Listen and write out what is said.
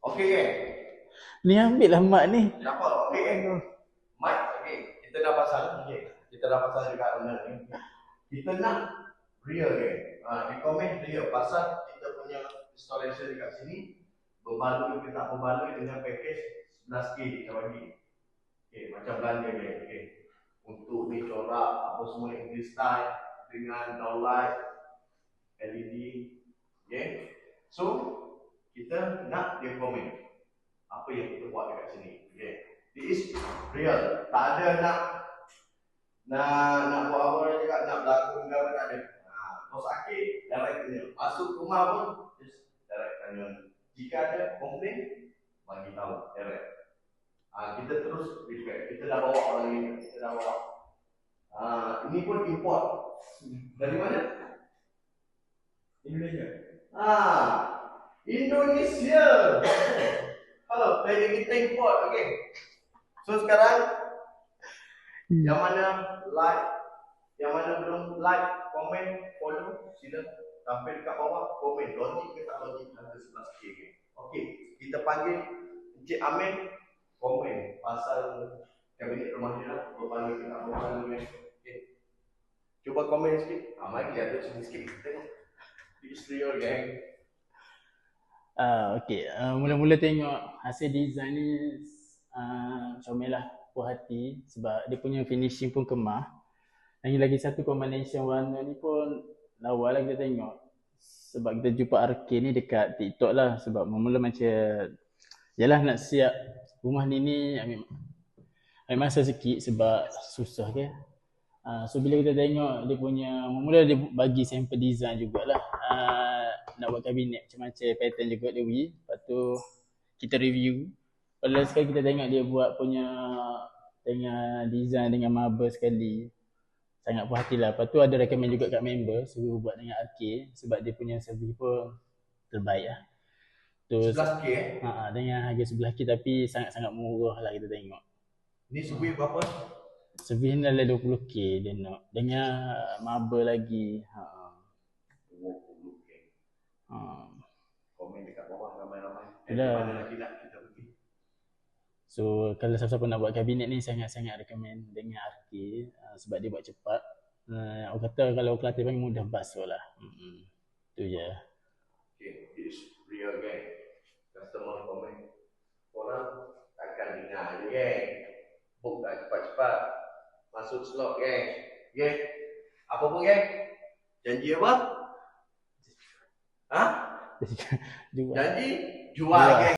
Okey ke? Ni ambil lah mak ni. Kenapa? Okey ke? Mic, okey. Kita dah pasang. Okey. Kita dah pasang dekat owner ni. Kita nak real ke? Di komen real. Pasal kita punya installation dekat sini berbaloi ke tak berbaloi dengan package 11K kita bagi. Okey, macam belanja ke. Okey. Untuk ni corak apa semua English style dengan downlight LED. Okey. So, kita nak dia komen apa yang kita buat dekat sini. Okay. It is real. Tak ada nak buat apa orang cakap, nak berlakon ke apa, tak ada. Kau sakit, direct tanya. Masuk rumah pun, just direct tanya. Jika ada komplain, bagi tahu direct. Kita terus feedback. Kita dah bawa orang ini, kita dah bawa. Ini pun import. Dari mana? Indonesia. Indonesia. Halo, dari kita import, okey. So sekarang yang mana like, yang mana belum like, komen, follow, sila tampil dekat bawah, komen logik ke tak logik harga 11K ke. Okey, kita panggil Encik Amin komen pasal kabinet rumah dia lah, berbaloi ke tak berbaloi. Okey. Cuba komen sikit. Mari dia ada sini sikit tengok. Israel gang. Okay. Mula-mula tengok hasil design ni comel lah, puas hati sebab dia punya finishing pun kemah. Lagi satu combination warna ni pun lawa lah kita tengok. Sebab kita jumpa arcade ni dekat TikTok lah. Sebab mula macam yalah nak siap rumah ni ambil masa sikit sebab susah ke. So bila kita tengok dia punya, mula dia bagi sampel design jugalah. Nak buat kabinet macam-macam pattern juga dia bagi. Lepas tu kita review. Pada sekali kita tengok dia buat punya dengan design dengan marble sekali. Sangat puas hati lah. Lepas tu ada recommend juga kat member suruh buat dengan arcade sebab dia punya servis pun terbaik lah. Tu 11K dengan harga 11K tapi sangat-sangat murah lah kita tengok. Ni servis berapa? Servis ni adalah 20K dia nak. Dengan marble lagi. 20K. Komen dekat bawah ramai-ramai. Mana lagi nak kita pergi. So kalau siapa-siapa nak buat kabinet ni sangat-sangat recommend dengan arcade sebab dia buat cepat. Orang kata kalau Kelantan panggil mudah basuh lah. Tu je. Okay, it's real gang. Customer komen. Orang takkan dengar je gang. Book dah cepat-cepat. Masuk slot gang. Gang. Apa pun gang? Janji apa? Jual. Janji jual gang.